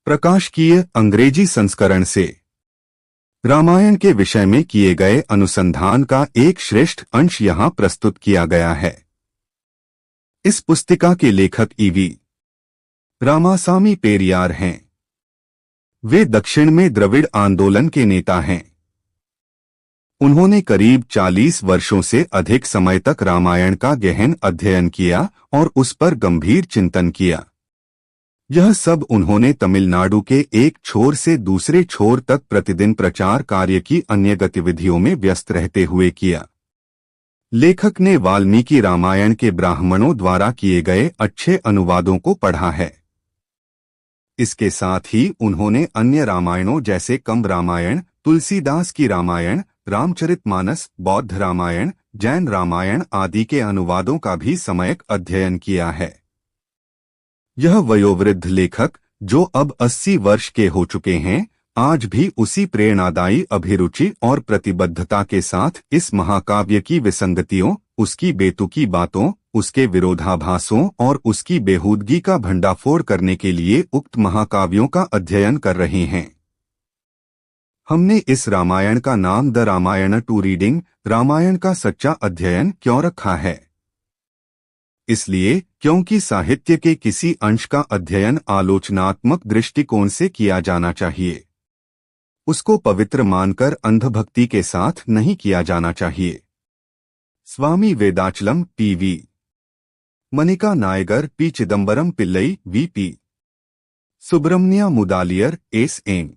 प्रकाशकीय अंग्रेजी संस्करण से रामायण के विषय में किए गए अनुसंधान का एक श्रेष्ठ अंश यहाँ प्रस्तुत किया गया है। इस पुस्तिका के लेखक ईवी रामासामी पेरियार हैं। वे दक्षिण में द्रविड़ आंदोलन के नेता हैं। उन्होंने करीब 40 वर्षों से अधिक समय तक रामायण का गहन अध्ययन किया और उस पर गंभीर चिंतन किया। यह सब उन्होंने तमिलनाडु के एक छोर से दूसरे छोर तक प्रतिदिन प्रचार कार्य की अन्य गतिविधियों में व्यस्त रहते हुए किया। लेखक ने वाल्मीकि रामायण के ब्राह्मणों द्वारा किए गए अच्छे अनुवादों को पढ़ा है। इसके साथ ही उन्होंने अन्य रामायणों जैसे कंब रामायण, तुलसीदास की रामायण, रामचरितमानस, बौद्ध रामायण, जैन रामायण आदि के अनुवादों का भी सम्यक अध्ययन किया है। यह वयोवृद्ध लेखक, जो अब 80 वर्ष के हो चुके हैं, आज भी उसी प्रेरणादायी अभिरुचि और प्रतिबद्धता के साथ इस महाकाव्य की विसंगतियों, उसकी बेतुकी बातों, उसके विरोधाभासों और उसकी बेहूदगी का भंडाफोड़ करने के लिए उक्त महाकाव्यों का अध्ययन कर रहे हैं। हमने इस रामायण का नाम the Ramayana to reading, Ramayana का सच्चा अध्ययन क्यों रखा है? इसलिए क्योंकि साहित्य के किसी अंश का अध्ययन आलोचनात्मक दृष्टिकोण से किया जाना चाहिए। उसको पवित्र मानकर अंधभक्ति के साथ नहीं किया जाना चाहिए। Swami Vedachalam P V. Manika Naicker P. Chidambaram Pillai V P. Subramanya Mudaliar S M.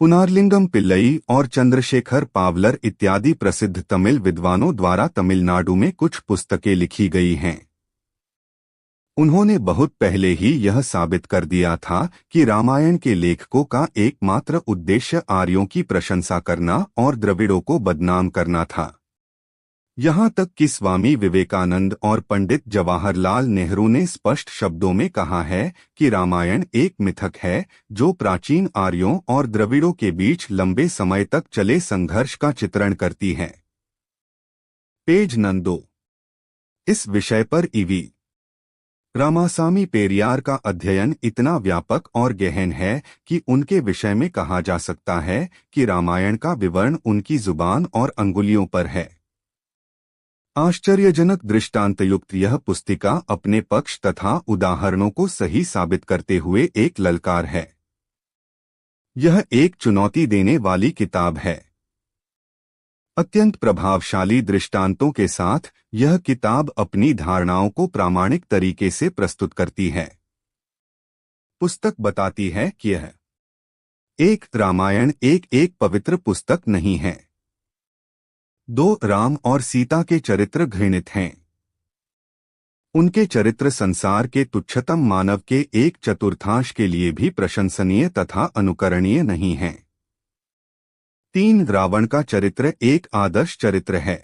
Punarlingam Pillai और चंद्रशेखर पावलर इत्यादि प्रसिद्ध तमिल विद्वानों द्वारा तमिलनाडु में कुछ पुस्तकें लिखी गई हैं। उन्होंने बहुत पहले ही यह साबित कर दिया था कि रामायण के लेखकों का एकमात्र उद्देश्य आर्यों की प्रशंसा करना और द्रविड़ों को बदनाम करना था। यहाँ तक कि स्वामी विवेकानंद और पंडित जवाहरलाल नेहरू ने स्पष्ट शब्दों में कहा है कि रामायण एक मिथक है जो प्राचीन आर्यों और द्रविड़ों के बीच लंबे समय तक चले संघर्ष का चित्रण करती है। Page number 2। इस विषय पर ईवी रामासामी पेरियार का अध्ययन इतना व्यापक और गहन है कि उनके विषय में कहा जा सकता है कि रामायण का विवरण उनकी जुबान और अंगुलियों पर है। आश्चर्यजनक दृष्टांतयुक्त यह पुस्तिका अपने पक्ष तथा उदाहरणों को सही साबित करते हुए एक ललकार है। यह एक चुनौती देने वाली किताब है। अत्यंत प्रभावशाली दृष्टांतों के साथ यह किताब अपनी धारणाओं को प्रामाणिक तरीके से प्रस्तुत करती है। पुस्तक बताती है कि यह एक रामायण एक पवित्र पुस्तक नहीं है। 2 राम और सीता के चरित्र घृणित हैं। उनके चरित्र संसार के तुच्छतम मानव के 1/4 के लिए भी प्रशंसनीय तथा अनुकरणीय नहीं हैं। 3 रावण का चरित्र एक आदर्श चरित्र है।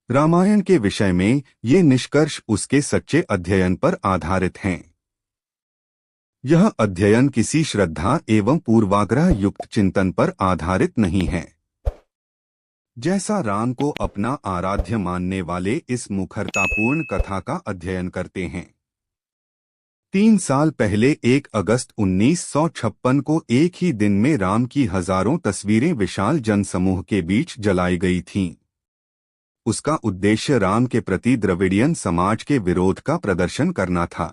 रामायण के विषय में ये निष्कर्ष उसके सच्चे अध्ययन पर आधारित हैं। यह अध्ययन किसी श्रद्धा एवं पूर्वाग्रह युक्त चिंतन पर आधारित नहीं है। जैसा राम को अपना आराध्य मानने वाले इस मुखरतापूर्ण कथा का अध्ययन करते हैं। 3 साल पहले 1 अगस्त 1956 को एक ही दिन में राम की हजारों तस्वीरें विशाल जनसमूह के बीच जलाई गई थीं। उसका उद्देश्य राम के प्रति द्रविडियन समाज के विरोध का प्रदर्शन करना था।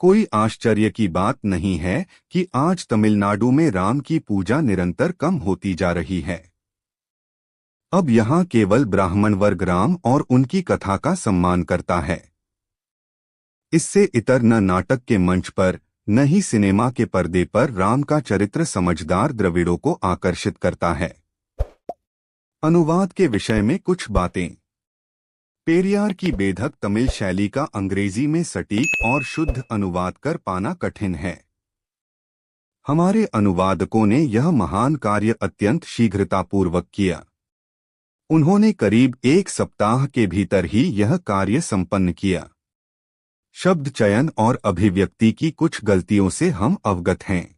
कोई आश्चर्य की बात नहीं है कि आज तमिलनाडु में राम की पूजा निरंतर कम होती जा रही है। अब यहाँ केवल ब्राह्मण वर्ग राम और उनकी कथा का सम्मान करता है। इससे इतर न नाटक के मंच पर न ही सिनेमा के पर्दे पर राम का चरित्र समझदार द्रविड़ों को आकर्षित करता है। अनुवाद के विषय में कुछ बातें। पेरियार की बेधक तमिल शैली का अंग्रेजी में सटीक और शुद्ध अनुवाद कर पाना कठिन है। हमारे अनुवादकों ने यह महान कार्य अत्यंत शीघ्रतापूर्वक किया। उन्होंने करीब 1 सप्ताह के भीतर ही यह कार्य संपन्न किया। शब्द चयन और अभिव्यक्ति की कुछ गलतियों से हम अवगत हैं।